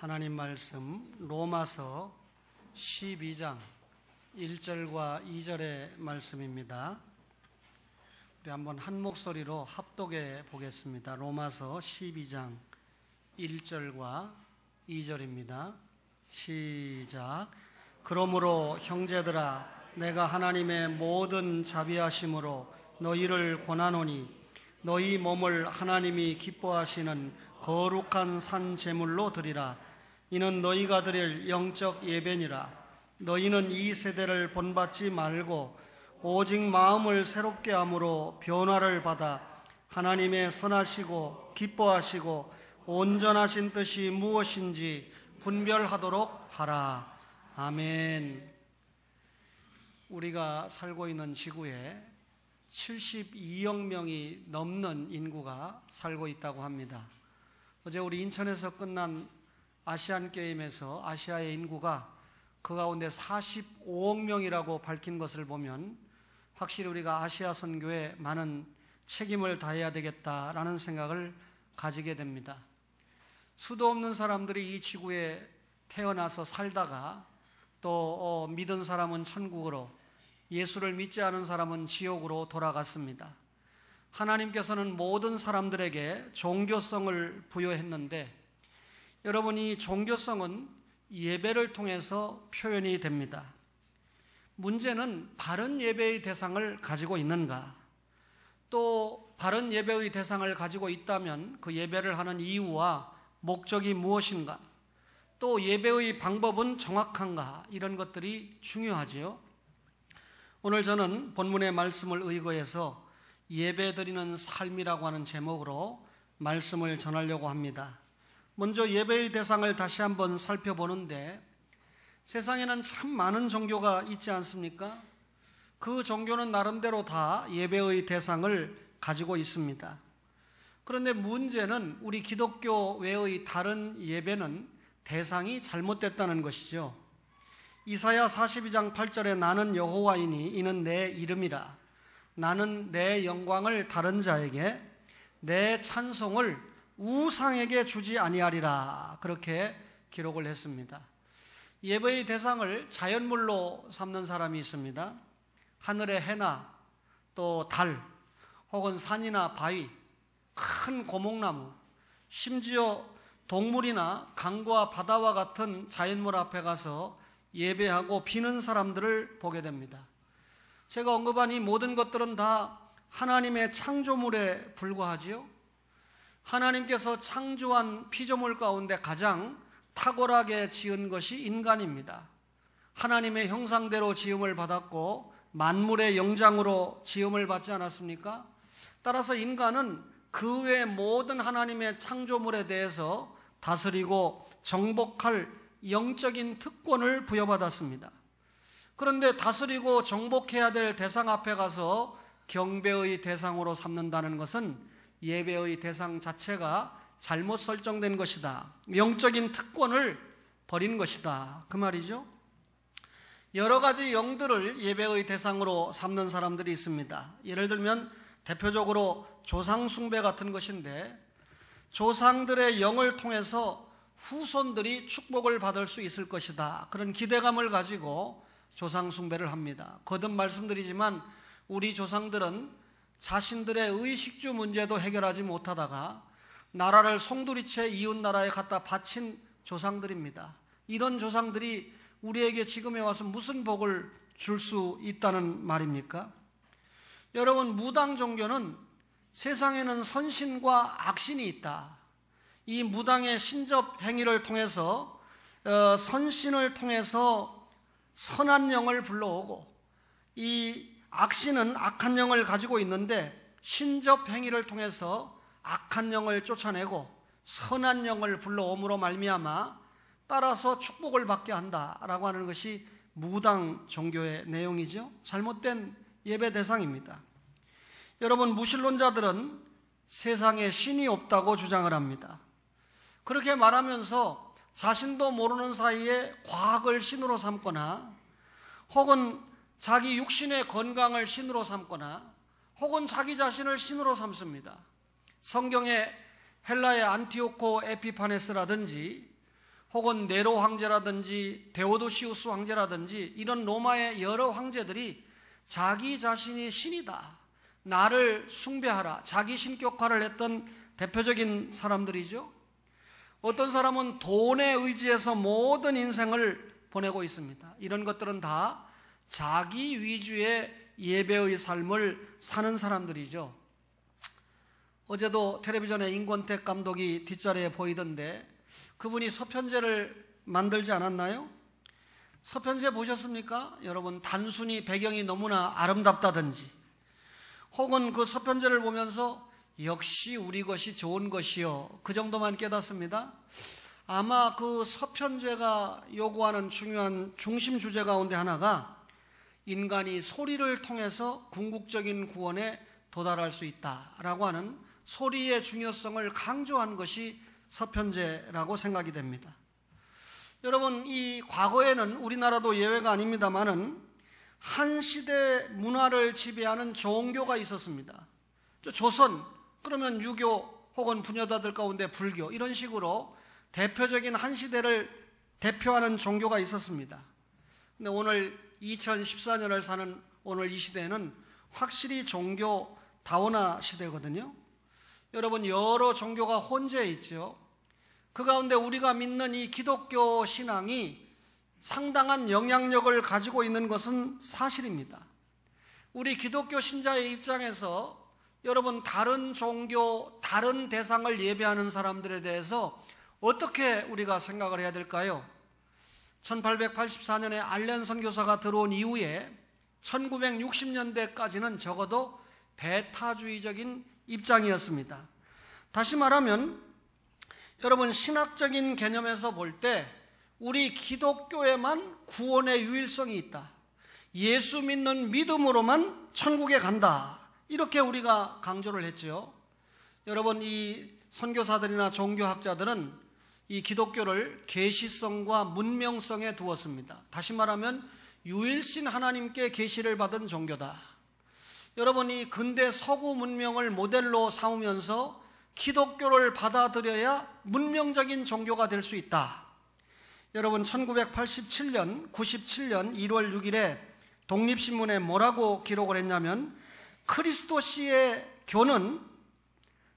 하나님 말씀 로마서 12장 1절과 2절의 말씀입니다. 우리 한번 한 목소리로 합독해 보겠습니다. 로마서 12장 1절과 2절입니다. 시작. 그러므로 형제들아, 내가 하나님의 모든 자비하심으로 너희를 권하노니 너희 몸을 하나님이 기뻐하시는 거룩한 산 제물로 드리라. 이는 너희가 드릴 영적 예배니라. 너희는 이 세대를 본받지 말고 오직 마음을 새롭게 함으로 변화를 받아 하나님의 선하시고 기뻐하시고 온전하신 뜻이 무엇인지 분별하도록 하라. 아멘. 우리가 살고 있는 지구에 72억 명이 넘는 인구가 살고 있다고 합니다. 어제 우리 인천에서 끝난 아시안게임에서 아시아의 인구가 그 가운데 45억 명이라고 밝힌 것을 보면 확실히 우리가 아시아 선교에 많은 책임을 다해야 되겠다라는 생각을 가지게 됩니다. 수도 없는 사람들이 이 지구에 태어나서 살다가 또 믿은 사람은 천국으로, 예수를 믿지 않은 사람은 지옥으로 돌아갔습니다. 하나님께서는 모든 사람들에게 종교성을 부여했는데 여러분, 이 종교성은 예배를 통해서 표현이 됩니다. 문제는 바른 예배의 대상을 가지고 있는가? 또 바른 예배의 대상을 가지고 있다면 그 예배를 하는 이유와 목적이 무엇인가? 또 예배의 방법은 정확한가? 이런 것들이 중요하지요. 오늘 저는 본문의 말씀을 의거해서 예배드리는 삶이라고 하는 제목으로 말씀을 전하려고 합니다. 먼저 예배의 대상을 다시 한번 살펴보는데 세상에는 참 많은 종교가 있지 않습니까? 그 종교는 나름대로 다 예배의 대상을 가지고 있습니다. 그런데 문제는 우리 기독교 외의 다른 예배는 대상이 잘못됐다는 것이죠. 이사야 42장 8절에 나는 여호와이니 이는 내 이름이라. 나는 내 영광을 다른 자에게, 내 찬송을 우상에게 주지 아니하리라. 그렇게 기록을 했습니다. 예배의 대상을 자연물로 삼는 사람이 있습니다. 하늘의 해나 또 달, 혹은 산이나 바위, 큰 고목나무, 심지어 동물이나 강과 바다와 같은 자연물 앞에 가서 예배하고 비는 사람들을 보게 됩니다. 제가 언급한 이 모든 것들은 다 하나님의 창조물에 불과하지요. 하나님께서 창조한 피조물 가운데 가장 탁월하게 지은 것이 인간입니다. 하나님의 형상대로 지음을 받았고 만물의 영장으로 지음을 받지 않았습니까? 따라서 인간은 그 외 모든 하나님의 창조물에 대해서 다스리고 정복할 영적인 특권을 부여받았습니다. 그런데 다스리고 정복해야 될 대상 앞에 가서 경배의 대상으로 삼는다는 것은 예배의 대상 자체가 잘못 설정된 것이다. 영적인 특권을 버린 것이다. 그 말이죠. 여러 가지 영들을 예배의 대상으로 삼는 사람들이 있습니다. 예를 들면 대표적으로 조상 숭배 같은 것인데 조상들의 영을 통해서 후손들이 축복을 받을 수 있을 것이다. 그런 기대감을 가지고 조상 숭배를 합니다. 거듭 말씀드리지만 우리 조상들은 자신들의 의식주 문제도 해결하지 못하다가 나라를 송두리째 이웃 나라에 갖다 바친 조상들입니다. 이런 조상들이 우리에게 지금에 와서 무슨 복을 줄 수 있다는 말입니까? 여러분, 무당 종교는 세상에는 선신과 악신이 있다. 이 무당의 신접 행위를 통해서 선신을 통해서 선한 영을 불러오고 이 악신은 악한 영을 가지고 있는데 신접 행위를 통해서 악한 영을 쫓아내고 선한 영을 불러옴으로 말미암아 따라서 축복을 받게 한다라고 하는 것이 무당 종교의 내용이죠. 잘못된 예배 대상입니다. 여러분, 무신론자들은 세상에 신이 없다고 주장을 합니다. 그렇게 말하면서 자신도 모르는 사이에 과학을 신으로 삼거나 혹은 자기 육신의 건강을 신으로 삼거나 혹은 자기 자신을 신으로 삼습니다. 성경에 헬라의 안티오코 에피파네스라든지 혹은 네로 황제라든지 데오도시우스 황제라든지 이런 로마의 여러 황제들이 자기 자신이 신이다, 나를 숭배하라, 자기 신격화를 했던 대표적인 사람들이죠. 어떤 사람은 돈에 의지해서 모든 인생을 보내고 있습니다. 이런 것들은 다 자기 위주의 예배의 삶을 사는 사람들이죠. 어제도 텔레비전에 임권택 감독이 뒷자리에 보이던데 그분이 서편제를 만들지 않았나요? 서편제 보셨습니까? 여러분, 단순히 배경이 너무나 아름답다든지 혹은 그 서편제를 보면서 역시 우리 것이 좋은 것이요, 그 정도만 깨닫습니다. 아마 그 서편제가 요구하는 중요한 중심 주제 가운데 하나가 인간이 소리를 통해서 궁극적인 구원에 도달할 수 있다라고 하는 소리의 중요성을 강조한 것이 서편제라고 생각이 됩니다. 여러분, 이 과거에는 우리나라도 예외가 아닙니다만은 한 시대 문화를 지배하는 종교가 있었습니다. 조선, 그러면 유교 혹은 부녀자들 가운데 불교, 이런 식으로 대표적인 한 시대를 대표하는 종교가 있었습니다. 근데 오늘 2014년을 사는 오늘 이 시대는 확실히 종교 다원화 시대거든요. 여러분, 여러 종교가 혼재해 있죠. 그 가운데 우리가 믿는 이 기독교 신앙이 상당한 영향력을 가지고 있는 것은 사실입니다. 우리 기독교 신자의 입장에서 여러분, 다른 종교, 다른 대상을 예배하는 사람들에 대해서 어떻게 우리가 생각을 해야 될까요? 1884년에 알렌 선교사가 들어온 이후에 1960년대까지는 적어도 배타주의적인 입장이었습니다. 다시 말하면 여러분, 신학적인 개념에서 볼 때 우리 기독교에만 구원의 유일성이 있다, 예수 믿는 믿음으로만 천국에 간다, 이렇게 우리가 강조를 했죠. 여러분, 이 선교사들이나 종교학자들은 이 기독교를 계시성과 문명성에 두었습니다. 다시 말하면 유일신 하나님께 계시를 받은 종교다. 여러분, 이 근대 서구 문명을 모델로 삼으면서 기독교를 받아들여야 문명적인 종교가 될 수 있다. 여러분, 1987년 1월 6일에 독립신문에 뭐라고 기록을 했냐면, 크리스도시의 교는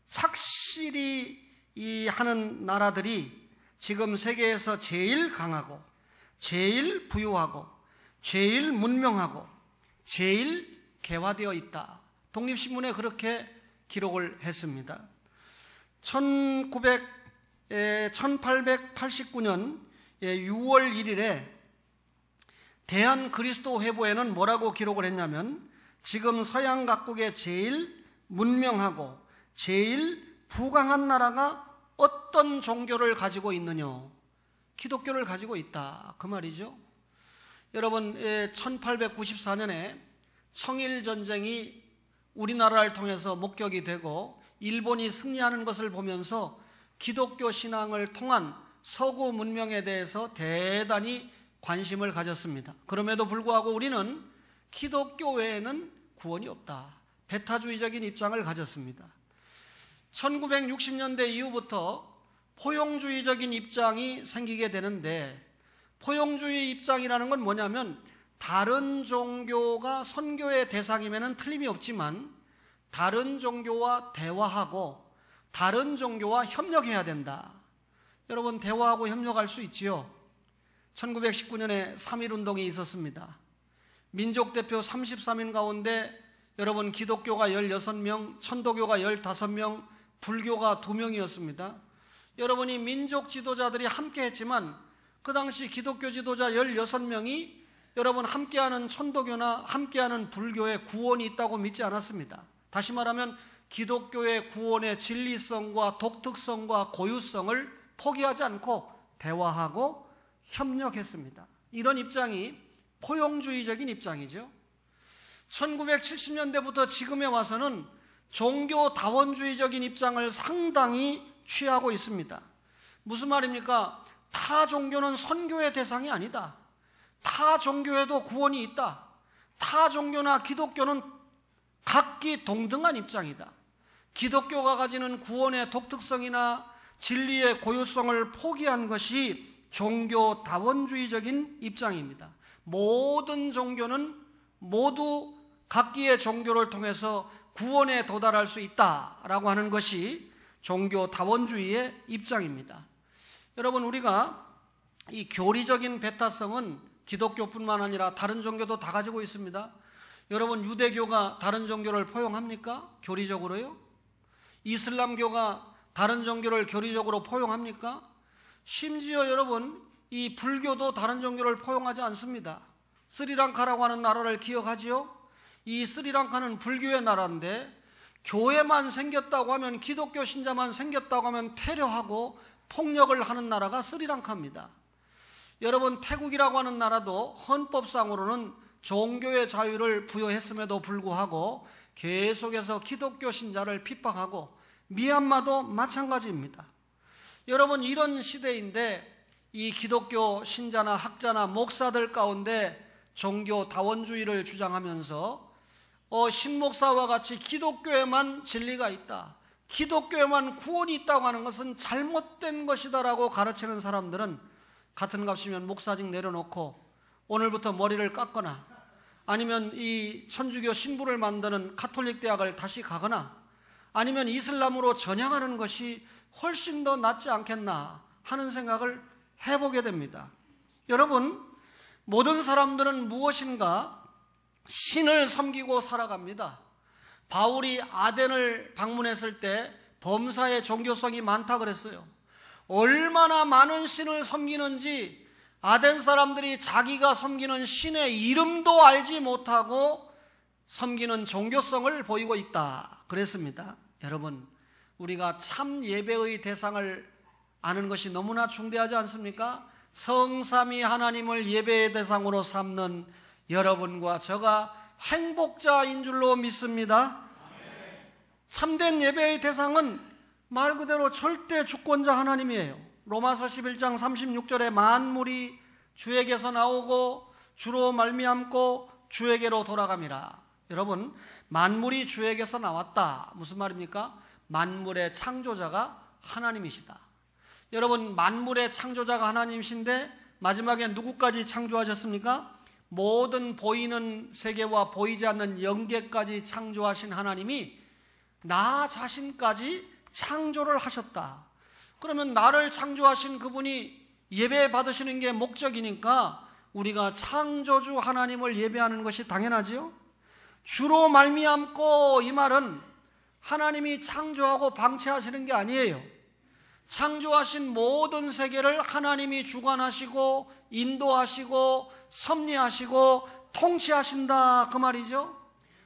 착실히 하는 나라들이 지금 세계에서 제일 강하고 제일 부유하고 제일 문명하고 제일 개화되어 있다. 독립신문에 그렇게 기록을 했습니다. 1889년 6월 1일에 대한그리스도회보에는 뭐라고 기록을 했냐면, 지금 서양 각국의 제일 문명하고 제일 부강한 나라가 어떤 종교를 가지고 있느냐? 기독교를 가지고 있다, 그 말이죠. 여러분, 1894년에 청일전쟁이 우리나라를 통해서 목격이 되고 일본이 승리하는 것을 보면서 기독교 신앙을 통한 서구 문명에 대해서 대단히 관심을 가졌습니다. 그럼에도 불구하고 우리는 기독교 외에는 구원이 없다, 배타주의적인 입장을 가졌습니다. 1960년대 이후부터 포용주의적인 입장이 생기게 되는데, 포용주의 입장이라는 건 뭐냐면 다른 종교가 선교의 대상이면 틀림이 없지만 다른 종교와 대화하고 다른 종교와 협력해야 된다. 여러분, 대화하고 협력할 수 있지요. 1919년에 3.1운동이 있었습니다. 민족대표 33인 가운데 여러분, 기독교가 16명, 천도교가 15명, 불교가 2명이었습니다. 여러분이 민족 지도자들이 함께 했지만 그 당시 기독교 지도자 16명이 여러분 함께하는 천도교나 함께하는 불교에 구원이 있다고 믿지 않았습니다. 다시 말하면 기독교의 구원의 진리성과 독특성과 고유성을 포기하지 않고 대화하고 협력했습니다. 이런 입장이 포용주의적인 입장이죠. 1970년대부터 지금에 와서는 종교다원주의적인 입장을 상당히 취하고 있습니다. 무슨 말입니까? 타 종교는 선교의 대상이 아니다. 타 종교에도 구원이 있다. 타 종교나 기독교는 각기 동등한 입장이다. 기독교가 가지는 구원의 독특성이나 진리의 고유성을 포기한 것이 종교 다원주의적인 입장입니다. 모든 종교는 모두 각기의 종교를 통해서 구원에 도달할 수 있다라고 하는 것이 종교 다원주의의 입장입니다. 여러분, 우리가 이 교리적인 배타성은 기독교뿐만 아니라 다른 종교도 다 가지고 있습니다. 여러분, 유대교가 다른 종교를 포용합니까? 교리적으로요? 이슬람교가 다른 종교를 교리적으로 포용합니까? 심지어 여러분, 이 불교도 다른 종교를 포용하지 않습니다. 스리랑카라고 하는 나라를 기억하지요? 이 스리랑카는 불교의 나라인데 교회만 생겼다고 하면, 기독교 신자만 생겼다고 하면 테러하고 폭력을 하는 나라가 스리랑카입니다. 여러분, 태국이라고 하는 나라도 헌법상으로는 종교의 자유를 부여했음에도 불구하고 계속해서 기독교 신자를 핍박하고, 미얀마도 마찬가지입니다. 여러분, 이런 시대인데 이 기독교 신자나 학자나 목사들 가운데 종교 다원주의를 주장하면서 신목사와 같이 기독교에만 진리가 있다, 기독교에만 구원이 있다고 하는 것은 잘못된 것이다라고 가르치는 사람들은 같은 값이면 목사직 내려놓고 오늘부터 머리를 깎거나, 아니면 이 천주교 신부를 만드는 가톨릭 대학을 다시 가거나, 아니면 이슬람으로 전향하는 것이 훨씬 더 낫지 않겠나 하는 생각을 해보게 됩니다. 여러분, 모든 사람들은 무엇인가 신을 섬기고 살아갑니다. 바울이 아덴을 방문했을 때 범사에 종교성이 많다 그랬어요. 얼마나 많은 신을 섬기는지 아덴 사람들이 자기가 섬기는 신의 이름도 알지 못하고 섬기는 종교성을 보이고 있다 그랬습니다. 여러분, 우리가 참 예배의 대상을 아는 것이 너무나 중대하지 않습니까? 성삼위 하나님을 예배의 대상으로 삼는 여러분과 저가 행복자인 줄로 믿습니다. 참된 예배의 대상은 말 그대로 절대 주권자 하나님이에요. 로마서 11장 36절에 만물이 주에게서 나오고 주로 말미암고 주에게로 돌아갑니다. 여러분, 만물이 주에게서 나왔다. 무슨 말입니까? 만물의 창조자가 하나님이시다. 여러분, 만물의 창조자가 하나님이신데 마지막에 누구까지 창조하셨습니까? 모든 보이는 세계와 보이지 않는 영계까지 창조하신 하나님이 나 자신까지 창조를 하셨다. 그러면 나를 창조하신 그분이 예배 받으시는 게 목적이니까 우리가 창조주 하나님을 예배하는 것이 당연하지요. 주로 말미암고, 이 말은 하나님이 창조하고 방치하시는 게 아니에요. 창조하신 모든 세계를 하나님이 주관하시고 인도하시고 섭리하시고 통치하신다, 그 말이죠.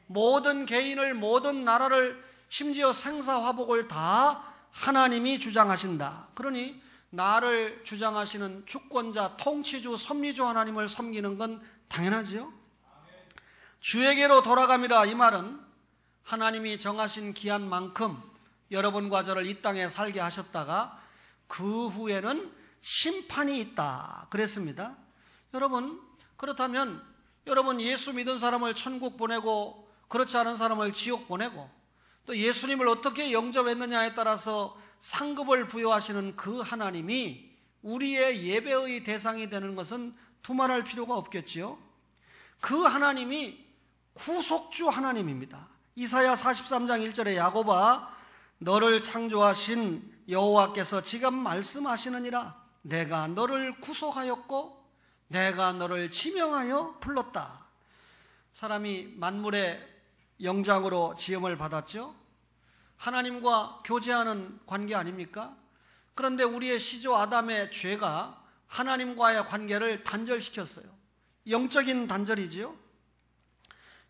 모든 개인을, 모든 나라를, 심지어 생사화복을 다 하나님이 주장하신다. 그러니 나를 주장하시는 주권자, 통치주, 섭리주 하나님을 섬기는 건 당연하지요. 주에게로 돌아갑니다. 이 말은 하나님이 정하신 기한만큼 여러분과 저를 이 땅에 살게 하셨다가 그 후에는 심판이 있다 그랬습니다. 여러분, 그렇다면 여러분, 예수 믿은 사람을 천국 보내고 그렇지 않은 사람을 지옥 보내고 또 예수님을 어떻게 영접했느냐에 따라서 상급을 부여하시는 그 하나님이 우리의 예배의 대상이 되는 것은 두말할 필요가 없겠지요. 그 하나님이 구속주 하나님입니다. 이사야 43장 1절에 야곱아, 너를 창조하신 여호와께서 지금 말씀하시느니라. 내가 너를 구속하였고 내가 너를 지명하여 불렀다. 사람이 만물의 영장으로 지음을 받았죠. 하나님과 교제하는 관계 아닙니까? 그런데 우리의 시조 아담의 죄가 하나님과의 관계를 단절시켰어요. 영적인 단절이지요.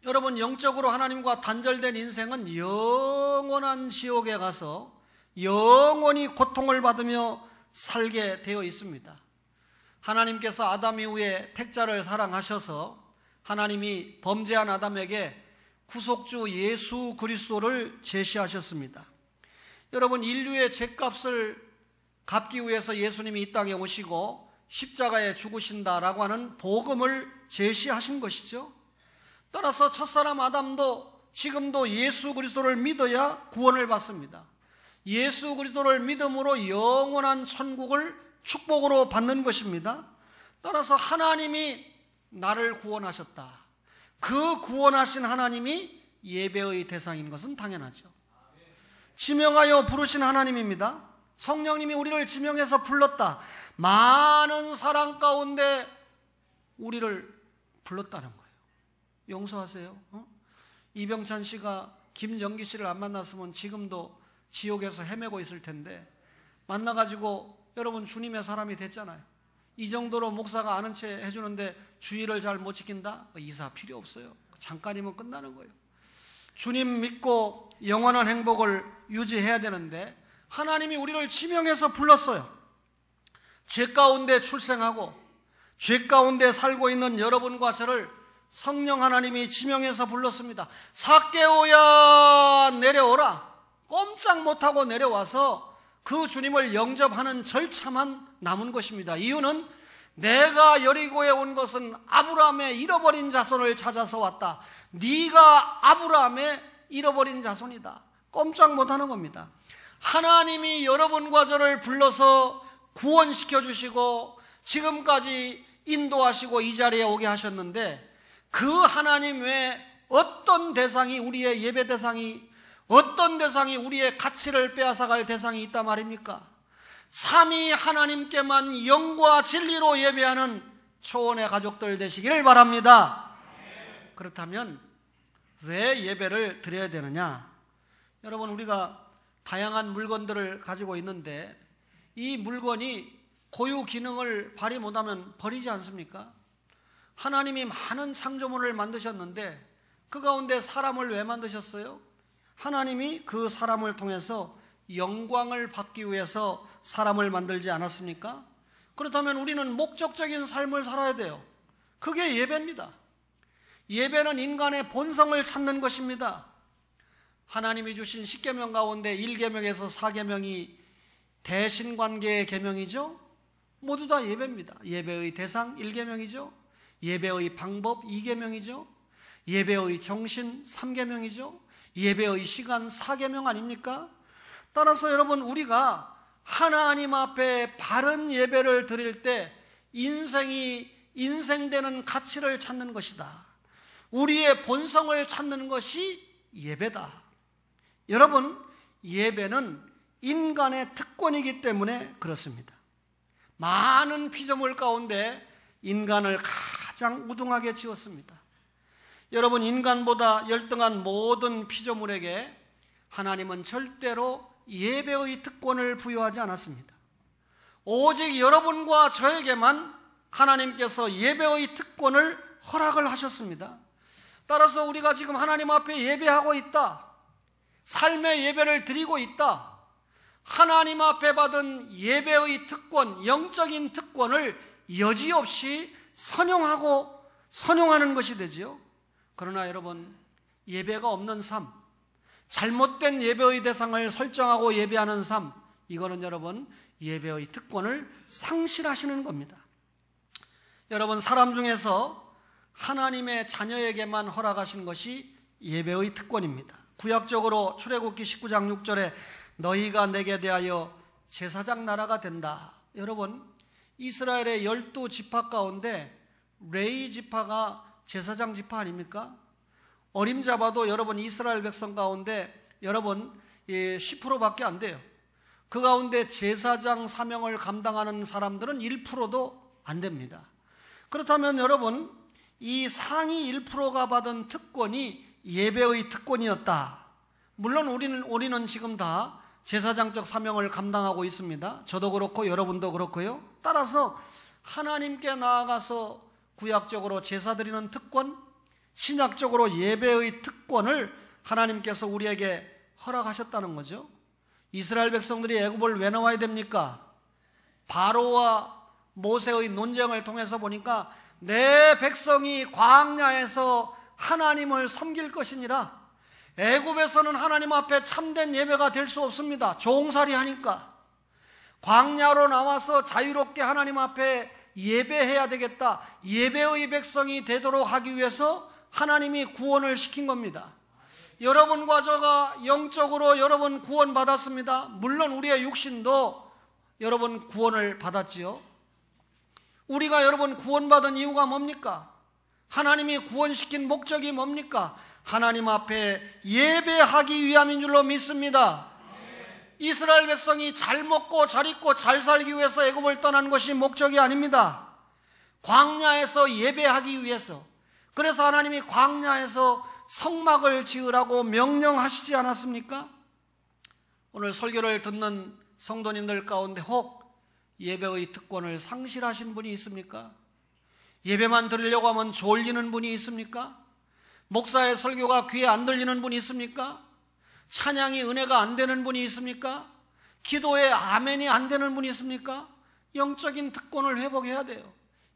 여러분, 영적으로 하나님과 단절된 인생은 영원한 지옥에 가서 영원히 고통을 받으며 살게 되어 있습니다. 하나님께서 아담 이후에 택자를 사랑하셔서 하나님이 범죄한 아담에게 구속주 예수 그리스도를 제시하셨습니다. 여러분, 인류의 죄값을 갚기 위해서 예수님이 이 땅에 오시고 십자가에 죽으신다라고 하는 복음을 제시하신 것이죠. 따라서 첫사람 아담도 지금도 예수 그리스도를 믿어야 구원을 받습니다. 예수 그리스도를 믿음으로 영원한 천국을 축복으로 받는 것입니다. 따라서 하나님이 나를 구원하셨다. 그 구원하신 하나님이 예배의 대상인 것은 당연하죠. 지명하여 부르신 하나님입니다. 성령님이 우리를 지명해서 불렀다. 많은 사랑 가운데 우리를 불렀다는 거예요. 용서하세요. 이병찬 씨가 김정기 씨를 안 만났으면 지금도 지옥에서 헤매고 있을 텐데 만나가지고 여러분 주님의 사람이 됐잖아요. 이 정도로 목사가 아는 채 해주는데 주의를 잘 못 지킨다? 이사 필요 없어요. 잠깐이면 끝나는 거예요. 주님 믿고 영원한 행복을 유지해야 되는데 하나님이 우리를 지명해서 불렀어요. 죄 가운데 출생하고 죄 가운데 살고 있는 여러분과 저를 성령 하나님이 지명해서 불렀습니다. 삭개오야 내려오라. 꼼짝 못하고 내려와서 그 주님을 영접하는 절차만 남은 것입니다. 이유는 내가 여리고에 온 것은 아브라함의 잃어버린 자손을 찾아서 왔다. 네가 아브라함의 잃어버린 자손이다. 꼼짝 못하는 겁니다. 하나님이 여러분과 저를 불러서 구원시켜 주시고 지금까지 인도하시고 이 자리에 오게 하셨는데 그 하나님 외에 어떤 대상이 우리의 예배 대상이 어떤 대상이 우리의 가치를 빼앗아갈 대상이 있단 말입니까? 삼위 하나님께만 영과 진리로 예배하는 초원의 가족들 되시기를 바랍니다. 그렇다면 왜 예배를 드려야 되느냐? 여러분 우리가 다양한 물건들을 가지고 있는데 이 물건이 고유 기능을 발휘 못하면 버리지 않습니까? 하나님이 많은 창조물을 만드셨는데 그 가운데 사람을 왜 만드셨어요? 하나님이 그 사람을 통해서 영광을 받기 위해서 사람을 만들지 않았습니까? 그렇다면 우리는 목적적인 삶을 살아야 돼요. 그게 예배입니다. 예배는 인간의 본성을 찾는 것입니다. 하나님이 주신 10계명 가운데 1계명에서 4계명이 대신관계의 계명이죠. 모두 다 예배입니다. 예배의 대상 1계명이죠. 예배의 방법 2계명이죠. 예배의 정신 3계명이죠. 예배의 시간 4계명 아닙니까? 따라서 여러분 우리가 하나님 앞에 바른 예배를 드릴 때 인생이 인생되는 가치를 찾는 것이다. 우리의 본성을 찾는 것이 예배다. 여러분 예배는 인간의 특권이기 때문에 그렇습니다. 많은 피조물 가운데 인간을 가장 우등하게 지었습니다. 여러분 인간보다 열등한 모든 피조물에게 하나님은 절대로 예배의 특권을 부여하지 않았습니다. 오직 여러분과 저에게만 하나님께서 예배의 특권을 허락을 하셨습니다. 따라서 우리가 지금 하나님 앞에 예배하고 있다. 삶의 예배를 드리고 있다. 하나님 앞에 받은 예배의 특권, 영적인 특권을 여지없이 선용하는 것이 되지요. 그러나 여러분 예배가 없는 삶, 잘못된 예배의 대상을 설정하고 예배하는 삶, 이거는 여러분 예배의 특권을 상실하시는 겁니다. 여러분 사람 중에서 하나님의 자녀에게만 허락하신 것이 예배의 특권입니다. 구약적으로 출애굽기 19장 6절에 너희가 내게 대하여 제사장 나라가 된다. 여러분 이스라엘의 12지파 가운데 레위 지파가 제사장 지파 아닙니까? 어림잡아도 여러분 이스라엘 백성 가운데 여러분 10%밖에 안 돼요. 그 가운데 제사장 사명을 감당하는 사람들은 1%도 안 됩니다. 그렇다면 여러분 이 상위 1%가 받은 특권이 예배의 특권이었다. 물론 우리는 지금 다 제사장적 사명을 감당하고 있습니다. 저도 그렇고 여러분도 그렇고요. 따라서 하나님께 나아가서 구약적으로 제사 드리는 특권, 신약적으로 예배의 특권을 하나님께서 우리에게 허락하셨다는 거죠. 이스라엘 백성들이 애굽을 왜 나와야 됩니까? 바로와 모세의 논쟁을 통해서 보니까 내 백성이 광야에서 하나님을 섬길 것이니라. 애굽에서는 하나님 앞에 참된 예배가 될 수 없습니다. 종살이 하니까. 광야로 나와서 자유롭게 하나님 앞에 예배해야 되겠다. 예배의 백성이 되도록 하기 위해서 하나님이 구원을 시킨 겁니다. 여러분과 저가 영적으로 여러분 구원받았습니다. 물론 우리의 육신도 여러분 구원을 받았지요? 우리가 여러분 구원받은 이유가 뭡니까? 하나님이 구원시킨 목적이 뭡니까? 하나님 앞에 예배하기 위함인 줄로 믿습니다. 이스라엘 백성이 잘 먹고 잘 입고 잘 살기 위해서 애굽을 떠난 것이 목적이 아닙니다. 광야에서 예배하기 위해서. 그래서 하나님이 광야에서 성막을 지으라고 명령하시지 않았습니까? 오늘 설교를 듣는 성도님들 가운데 혹 예배의 특권을 상실하신 분이 있습니까? 예배만 드리려고 하면 졸리는 분이 있습니까? 목사의 설교가 귀에 안 들리는 분이 있습니까? 찬양이 은혜가 안 되는 분이 있습니까? 기도에 아멘이 안 되는 분이 있습니까? 영적인 특권을 회복해야 돼요.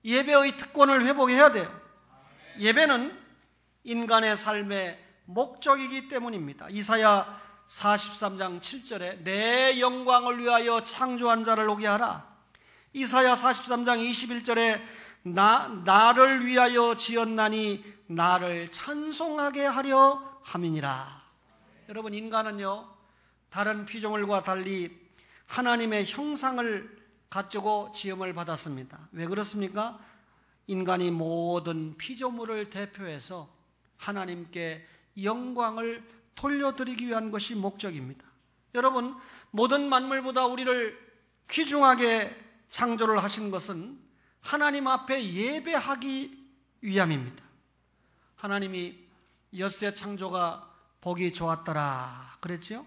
예배의 특권을 회복해야 돼요. 예배는 인간의 삶의 목적이기 때문입니다. 이사야 43장 7절에 내 영광을 위하여 창조한 자를 오게 하라. 이사야 43장 21절에 나를 위하여 지었나니 나를 찬송하게 하려 함이니라. 여러분, 인간은요, 다른 피조물과 달리 하나님의 형상을 가지고 지음을 받았습니다. 왜 그렇습니까? 인간이 모든 피조물을 대표해서 하나님께 영광을 돌려드리기 위한 것이 목적입니다. 여러분, 모든 만물보다 우리를 귀중하게 창조를 하신 것은 하나님 앞에 예배하기 위함입니다. 하나님이 엿새 창조가 보기 좋았더라 그랬지요?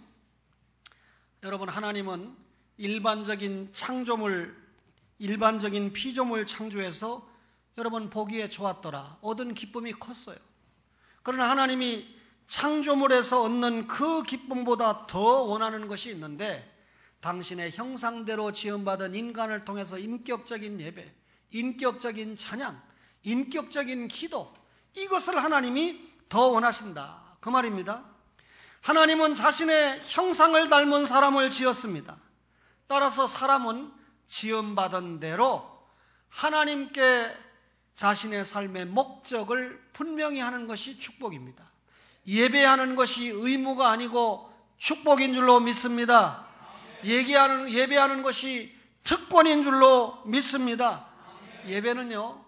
여러분, 하나님은 일반적인 피조물 창조해서 여러분 보기에 좋았더라, 얻은 기쁨이 컸어요. 그러나 하나님이 창조물에서 얻는 그 기쁨보다 더 원하는 것이 있는데, 당신의 형상대로 지음받은 인간을 통해서 인격적인 예배, 인격적인 찬양, 인격적인 기도, 이것을 하나님이 더 원하신다, 그 말입니다. 하나님은 자신의 형상을 닮은 사람을 지었습니다. 따라서 사람은 지음받은 대로 하나님께 자신의 삶의 목적을 분명히 하는 것이 축복입니다. 예배하는 것이 의무가 아니고 축복인 줄로 믿습니다. 예배하는 것이 특권인 줄로 믿습니다. 예배는요,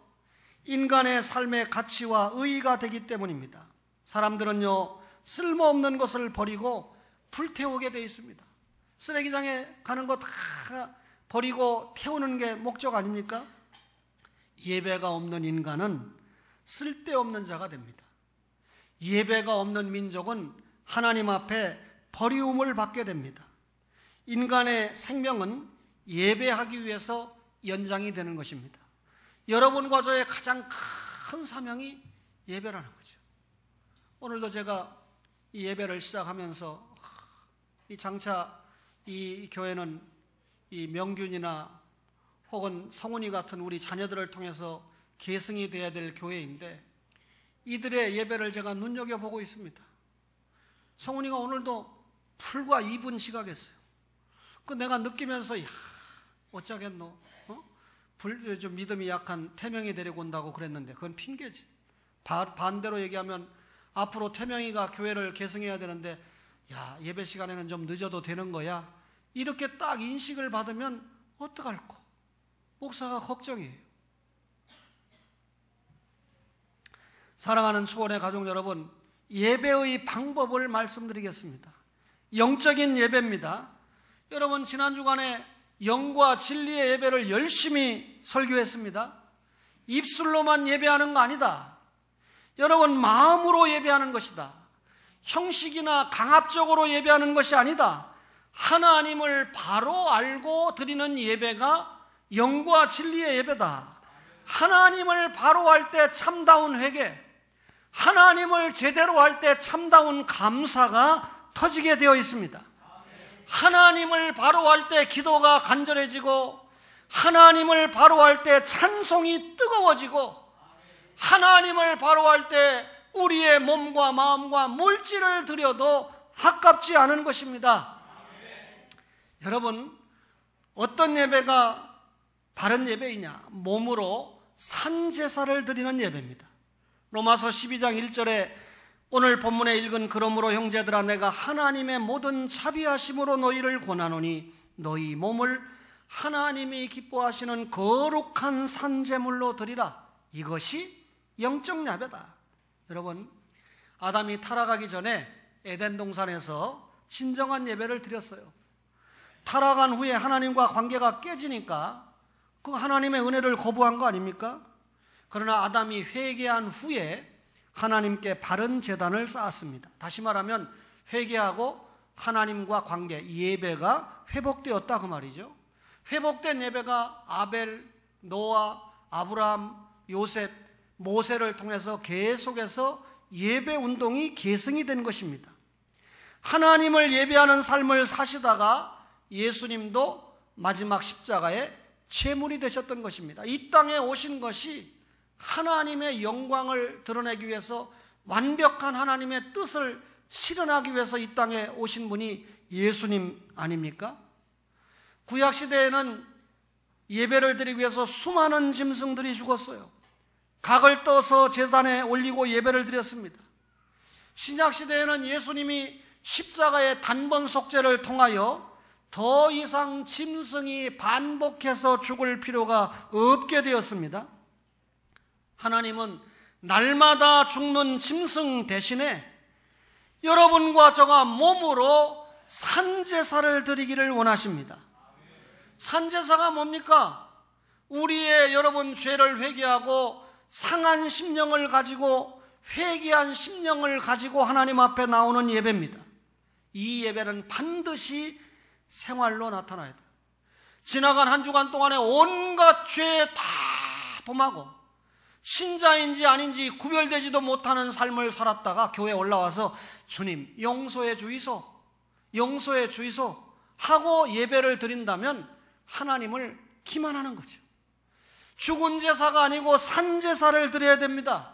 인간의 삶의 가치와 의의가 되기 때문입니다. 사람들은요, 쓸모없는 것을 버리고 불태우게 되어 있습니다. 쓰레기장에 가는 거 다 버리고 태우는 게 목적 아닙니까? 예배가 없는 인간은 쓸데없는 자가 됩니다. 예배가 없는 민족은 하나님 앞에 버리움을 받게 됩니다. 인간의 생명은 예배하기 위해서 연장이 되는 것입니다. 여러분과 저의 가장 큰 사명이 예배라는 거죠. 오늘도 제가 이 예배를 시작하면서 이 장차 이 교회는 이 명균이나 혹은 성훈이 같은 우리 자녀들을 통해서 계승이 되어야 될 교회인데, 이들의 예배를 제가 눈여겨보고 있습니다. 성훈이가 오늘도 불과 2분 지각했어요. 그 내가 느끼면서, 어쩌겠노? 좀 믿음이 약한 태명이 데리고 온다고 그랬는데 그건 핑계지. 반대로 얘기하면 앞으로 태명이가 교회를 계승해야 되는데, 예배 시간에는 좀 늦어도 되는 거야, 이렇게 딱 인식을 받으면 어떡할꼬? 목사가 걱정이에요. 사랑하는 수원의 가족 여러분, 예배의 방법을 말씀드리겠습니다. 영적인 예배입니다. 여러분, 지난 주간에 영과 진리의 예배를 열심히 설교했습니다. 입술로만 예배하는 거 아니다. 여러분, 마음으로 예배하는 것이다. 형식이나 강압적으로 예배하는 것이 아니다. 하나님을 바로 알고 드리는 예배가 영과 진리의 예배다. 하나님을 바로 할 때 참다운 회개, 하나님을 제대로 할 때 참다운 감사가 터지게 되어 있습니다. 하나님을 바로 할 때 기도가 간절해지고, 하나님을 바로 할 때 찬송이 뜨거워지고, 하나님을 바로 할 때 우리의 몸과 마음과 물질을 드려도 아깝지 않은 것입니다. 여러분, 어떤 예배가 바른 예배이냐? 몸으로 산제사를 드리는 예배입니다. 로마서 12장 1절에 오늘 본문에 읽은 그러므로 형제들아 내가 하나님의 모든 자비하심으로 너희를 권하노니 너희 몸을 하나님이 기뻐하시는 거룩한 산제물로 드리라. 이것이 영적 예배다. 여러분, 아담이 타락하기 전에 에덴 동산에서 진정한 예배를 드렸어요. 타락한 후에 하나님과 관계가 깨지니까 그 하나님의 은혜를 거부한 거 아닙니까? 그러나 아담이 회개한 후에 하나님께 바른 제단을 쌓았습니다. 다시 말하면 회개하고 하나님과 관계, 예배가 회복되었다 그 말이죠. 회복된 예배가 아벨, 노아, 아브라함, 요셉, 모세를 통해서 계속해서 예배 운동이 계승이 된 것입니다. 하나님을 예배하는 삶을 사시다가 예수님도 마지막 십자가에 제물이 되셨던 것입니다. 이 땅에 오신 것이 하나님의 영광을 드러내기 위해서, 완벽한 하나님의 뜻을 실현하기 위해서 이 땅에 오신 분이 예수님 아닙니까? 구약시대에는 예배를 드리기 위해서 수많은 짐승들이 죽었어요. 각을 떠서 제단에 올리고 예배를 드렸습니다. 신약시대에는 예수님이 십자가의 단번 속죄를 통하여 더 이상 짐승이 반복해서 죽을 필요가 없게 되었습니다. 하나님은 날마다 죽는 짐승 대신에 여러분과 저가 몸으로 산제사를 드리기를 원하십니다. 산제사가 뭡니까? 우리의 여러분 죄를 회개하고 상한 심령을 가지고, 회개한 심령을 가지고 하나님 앞에 나오는 예배입니다. 이 예배는 반드시 생활로 나타나야 돼요. 지나간 한 주간 동안에 온갖 죄 다 범하고 신자인지 아닌지 구별되지도 못하는 삶을 살았다가 교회에 올라와서 주님 용서해 주이소, 용서해 주이소 하고 예배를 드린다면 하나님을 기만하는 거죠. 죽은 제사가 아니고 산제사를 드려야 됩니다.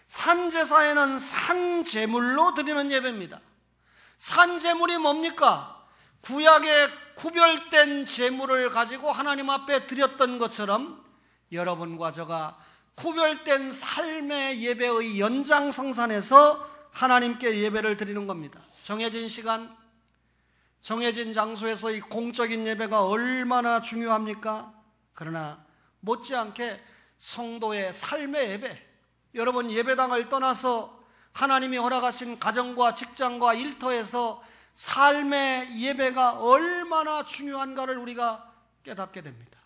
산제사에는 산제물로 드리는 예배입니다. 산제물이 뭡니까? 구약의 구별된 제물을 가지고 하나님 앞에 드렸던 것처럼 여러분과 저가 구별된 삶의 예배의 연장성산에서 하나님께 예배를 드리는 겁니다. 정해진 시간, 정해진 장소에서 이 공적인 예배가 얼마나 중요합니까? 그러나 못지않게 성도의 삶의 예배, 여러분 예배당을 떠나서 하나님이 허락하신 가정과 직장과 일터에서 삶의 예배가 얼마나 중요한가를 우리가 깨닫게 됩니다.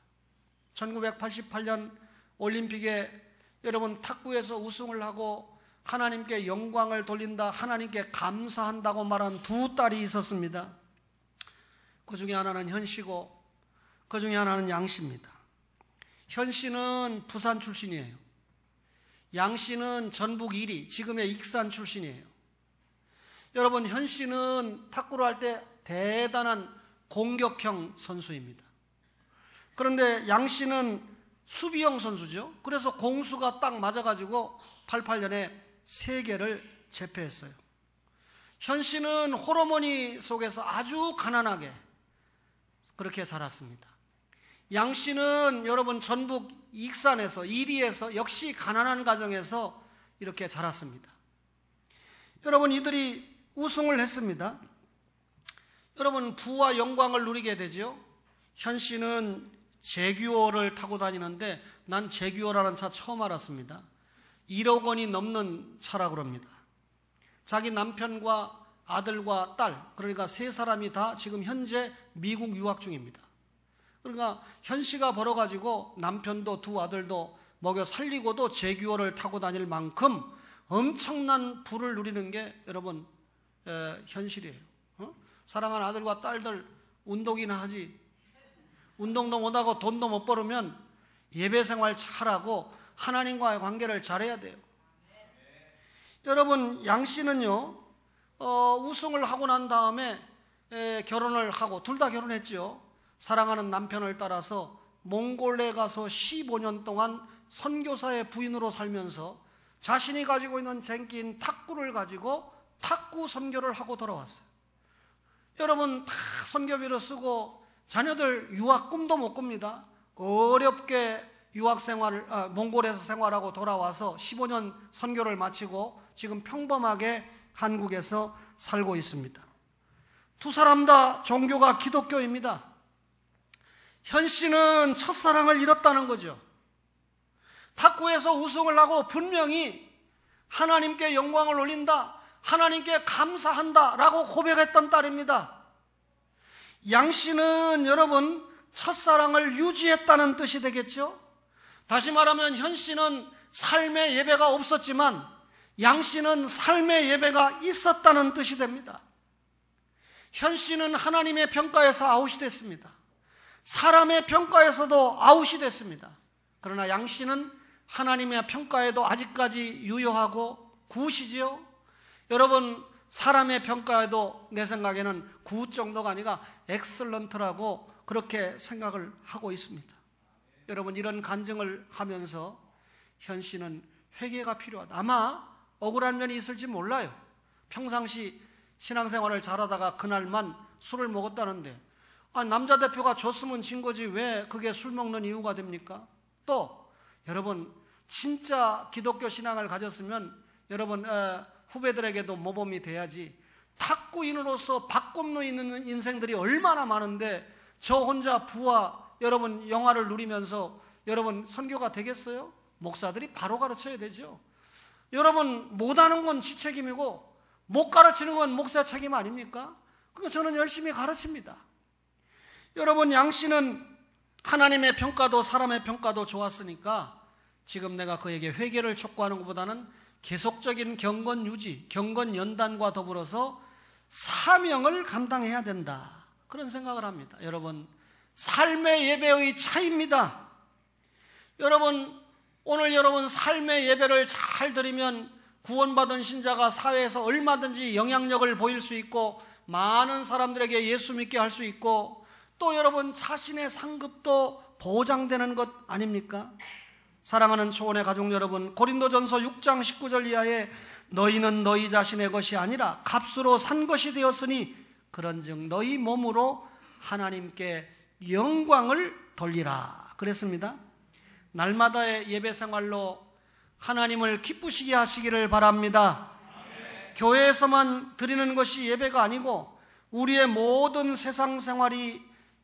1988년 올림픽에 여러분 탁구에서 우승을 하고 하나님께 영광을 돌린다, 하나님께 감사한다고 말한 두 딸이 있었습니다. 그 중에 하나는 현 씨고 그 중에 하나는 양 씨입니다. 현 씨는 부산 출신이에요. 양 씨는 전북 1위, 지금의 익산 출신이에요. 여러분, 현 씨는 탁구를 할 때 대단한 공격형 선수입니다. 그런데 양 씨는 수비형 선수죠. 그래서 공수가 딱 맞아가지고 88년에 세계를 제패했어요. 현 씨는 호르몬이 속에서 아주 가난하게 그렇게 자랐습니다. 양 씨는 여러분 전북 익산에서 1위에서 역시 가난한 가정에서 이렇게 자랐습니다. 여러분 이들이 우승을 했습니다. 여러분 부와 영광을 누리게 되죠. 현 씨는 제규어를 타고 다니는데 난 제규어라는 차 처음 알았습니다. 1억 원이 넘는 차라고 합니다. 자기 남편과 아들과 딸, 그러니까 세 사람이 다 지금 현재 미국 유학 중입니다. 그러니까 현 씨가 벌어가지고 남편도 두 아들도 먹여 살리고도 제규어를 타고 다닐 만큼 엄청난 부를 누리는 게 여러분 현실이에요. 사랑하는 아들과 딸들 운동이나 하지. 운동도 못하고 돈도 못 벌으면 예배생활 잘하고 하나님과의 관계를 잘해야 돼요. 여러분 양 씨는요 우승을 하고 난 다음에 결혼을 하고 둘 다 결혼했지요. 사랑하는 남편을 따라서 몽골에 가서 15년 동안 선교사의 부인으로 살면서 자신이 가지고 있는 쟁기인 탁구를 가지고 탁구 선교를 하고 돌아왔어요. 여러분 다 선교비로 쓰고 자녀들 유학 꿈도 못 꿉니다. 어렵게 몽골에서 생활하고 돌아와서 15년 선교를 마치고 지금 평범하게 한국에서 살고 있습니다. 두 사람 다 종교가 기독교입니다. 현 씨는 첫사랑을 잃었다는 거죠. 탁구에서 우승을 하고 분명히 하나님께 영광을 올린다, 하나님께 감사한다 라고 고백했던 딸입니다. 양 씨는 여러분 첫사랑을 유지했다는 뜻이 되겠죠. 다시 말하면 현 씨는 삶의 예배가 없었지만 양 씨는 삶의 예배가 있었다는 뜻이 됩니다. 현 씨는 하나님의 평가에서 아웃이 됐습니다. 사람의 평가에서도 아웃이 됐습니다. 그러나 양 씨는 하나님의 평가에도 아직까지 유효하고 굿이지요. 여러분, 사람의 평가에도 내 생각에는 굿 정도가 아니라 엑셀런트라고 그렇게 생각을 하고 있습니다. 여러분, 이런 간증을 하면서 현 씨는 회개가 필요하다. 아마 억울한 면이 있을지 몰라요. 평상시 신앙생활을 잘하다가 그날만 술을 먹었다는데 남자 대표가 줬으면 진 거지 왜 그게 술 먹는 이유가 됩니까? 또 여러분, 진짜 기독교 신앙을 가졌으면 여러분 후배들에게도 모범이 돼야지. 탁구인으로서 바꿈로 있는 인생들이 얼마나 많은데 저 혼자 부와 여러분 영화를 누리면서 여러분 선교가 되겠어요? 목사들이 바로 가르쳐야 되죠. 여러분, 못하는 건 지 책임이고 못 가르치는 건 목사 책임 아닙니까? 그러니까 저는 열심히 가르칩니다. 여러분, 양 씨는 하나님의 평가도 사람의 평가도 좋았으니까 지금 내가 그에게 회개를 촉구하는 것보다는 계속적인 경건 유지, 경건 연단과 더불어서 사명을 감당해야 된다. 그런 생각을 합니다. 여러분, 삶의 예배의 차이입니다. 여러분, 오늘 여러분 삶의 예배를 잘 드리면 구원받은 신자가 사회에서 얼마든지 영향력을 보일 수 있고 많은 사람들에게 예수 믿게 할 수 있고 또 여러분 자신의 상급도 보장되는 것 아닙니까? 사랑하는 초원의 가족 여러분, 고린도전서 6장 19절 이하에 너희는 너희 자신의 것이 아니라 값으로 산 것이 되었으니 그런즉 너희 몸으로 하나님께 영광을 돌리라 그랬습니다. 날마다의 예배 생활로 하나님을 기쁘시게 하시기를 바랍니다. 교회에서만 드리는 것이 예배가 아니고 우리의 모든 세상 생활이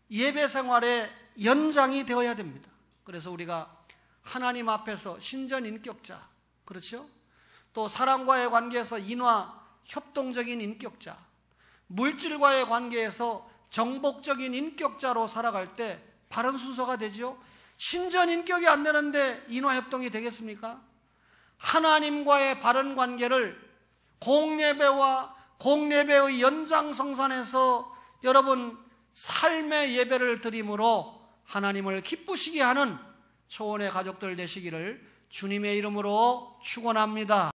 예배 생활의 연장이 되어야 됩니다. 그래서 우리가 하나님 앞에서 신전인격자, 그렇죠? 또 사람과의 관계에서 인화, 협동적인 인격자, 물질과의 관계에서 정복적인 인격자로 살아갈 때 바른 순서가 되지요. 신전인격이 안 되는데 인화협동이 되겠습니까? 하나님과의 바른 관계를 공예배와 공예배의 연장성산에서 여러분 삶의 예배를 드림으로 하나님을 기쁘시게 하는 초원의 가족들 되시기를 주님의 이름으로 축원합니다.